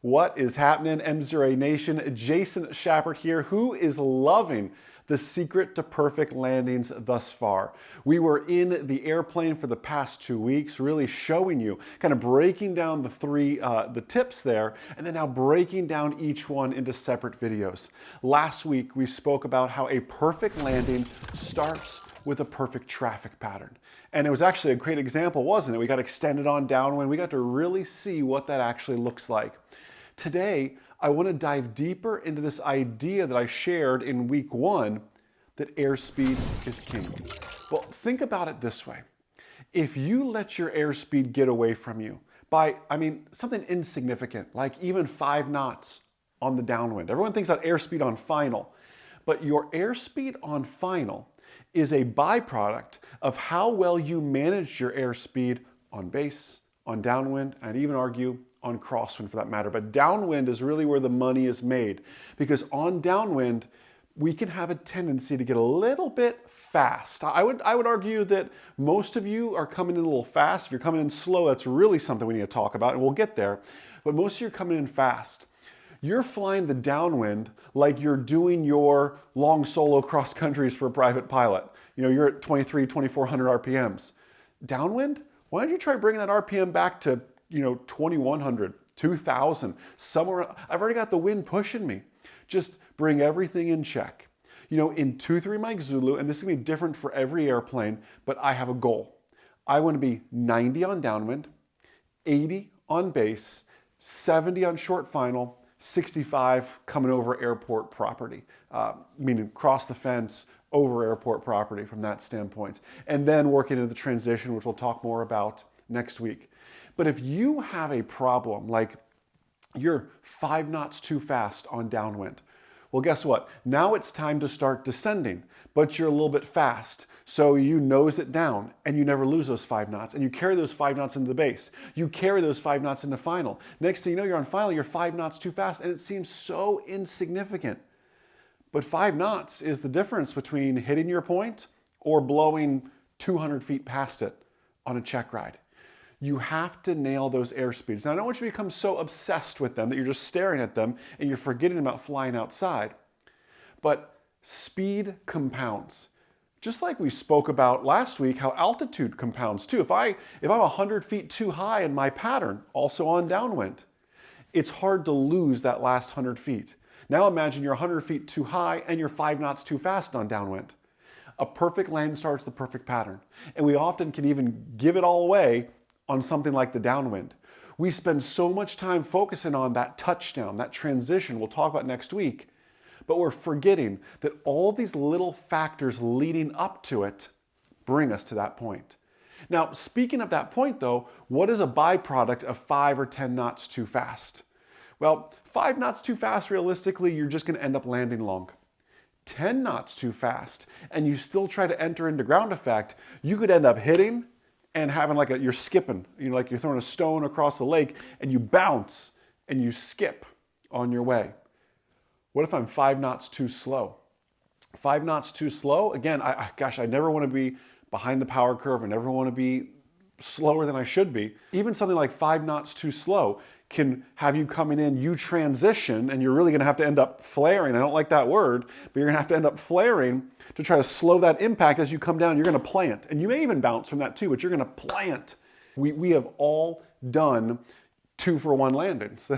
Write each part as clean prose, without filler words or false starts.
What is happening, M0A Nation? Jason Schappert here. Who is loving the secret to perfect landings thus far? We were in the airplane for the past 2 weeks, really showing you, kind of breaking down the tips there, and then now breaking down each one into separate videos. Last week, we spoke about how a perfect landing starts with a perfect traffic pattern. And it was actually a great example, wasn't it? We got extended on downwind. We got to really see what that actually looks like. Today, I want to dive deeper into this idea that I shared in week 1, that airspeed is king. Well, think about it this way. If you let your airspeed get away from you by, something insignificant, like even 5 knots on the downwind. Everyone thinks about airspeed on final, but your airspeed on final is a byproduct of how well you manage your airspeed on base, on downwind, and even argue on crosswind for that matter. But downwind is really where the money is made, because on downwind, we can have a tendency to get a little bit fast. I would argue that most of you are coming in a little fast. If you're coming in slow, that's really something we need to talk about, and we'll get there. But most of you are coming in fast. You're flying the downwind like you're doing your long solo cross countries for a private pilot. You know, you're at 2,400 RPMs. Downwind? Why don't you try bringing that RPM back to 2,100, 2,000, somewhere. I've already got the wind pushing me. Just bring everything in check. In 2-3 Mike Zulu, and this is gonna be different for every airplane, but I have a goal. I want to be 90 on downwind, 80 on base, 70 on short final, 65 coming over airport property, meaning cross the fence over airport property from that standpoint. And then working into the transition, which we'll talk more about next week. But if you have a problem, like you're 5 knots too fast on downwind, well, guess what? Now it's time to start descending, but you're a little bit fast. So you nose it down and you never lose those 5 knots, and you carry those 5 knots into the base. You carry those 5 knots into final. Next thing you know, you're on final, you're 5 knots too fast, and it seems so insignificant. But 5 knots is the difference between hitting your point or blowing 200 feet past it on a check ride. You have to nail those airspeeds. Now, I don't want you to become so obsessed with them that you're just staring at them and you're forgetting about flying outside. But speed compounds. Just like we spoke about last week, how altitude compounds too. If I'm 100 feet too high in my pattern, also on downwind, it's hard to lose that last 100 feet. Now imagine you're 100 feet too high and you're 5 knots too fast on downwind. A perfect land starts the perfect pattern. And we often can even give it all away on something like the downwind. We spend so much time focusing on that touchdown, that transition we'll talk about next week, but we're forgetting that all these little factors leading up to it bring us to that point. Now, speaking of that point though, what is a byproduct of 5 or 10 knots too fast? Well, 5 knots too fast, realistically, you're just gonna end up landing long. 10 knots too fast, and you still try to enter into ground effect, you could end up hitting and having you're skipping, like you're throwing a stone across the lake and you bounce and you skip on your way. What if I'm 5 knots too slow? 5 knots too slow? Again, I never want to be behind the power curve. I never want to be slower than I should be. Even something like 5 knots too slow can have you coming in, you transition, and you're really gonna have to end up flaring. I don't like that word, but you're gonna have to end up flaring to try to slow that impact as you come down. You're gonna plant, and you may even bounce from that too, but you're gonna plant. We have all done 2-for-1 landings.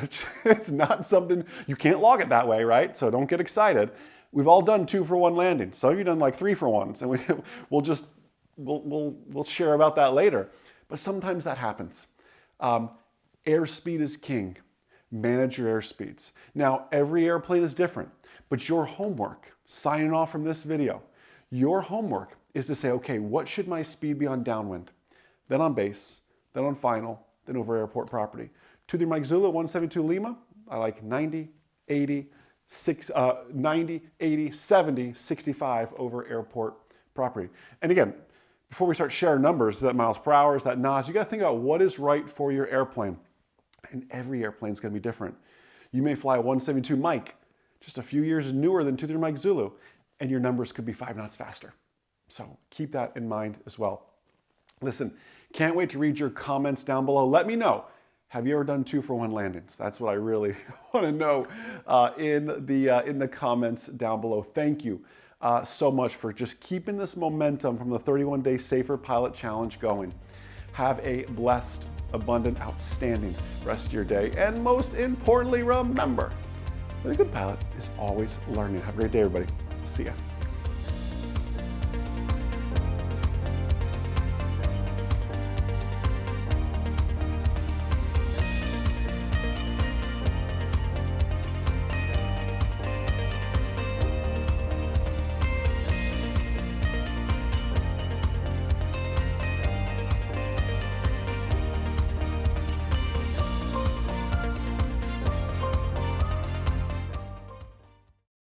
It's not something, you can't log it that way, right? So don't get excited. We've all done 2-for-1 landings. Some of you done like 3-for-1s, and we'll share about that later. But sometimes that happens. Airspeed is king. Manage your airspeeds. Now, every airplane is different, but your homework, signing off from this video, your homework is to say, okay, what should my speed be on downwind? Then on base, then on final, then over airport property. 2-3 Mike Zulu, 172 Lima, I like 90, 80, 90, 80, 70, 65 over airport property. And again, before we start sharing numbers, is that miles per hour, is that knots, you gotta think about what is right for your airplane. And every airplane is going to be different. You may fly a 172 Mike, just a few years newer than 2-3 Mike Zulu, and your numbers could be 5 knots faster. So keep that in mind as well. Listen, can't wait to read your comments down below. Let me know, Have you ever done 2-for-1 landings? That's what I really want to know in the comments down below. Thank you so much for just keeping this momentum from the 31-day Safer Pilot Challenge going. Have a blessed, abundant, outstanding rest of your day. And most importantly, remember that a good pilot is always learning. Have a great day, everybody. See ya.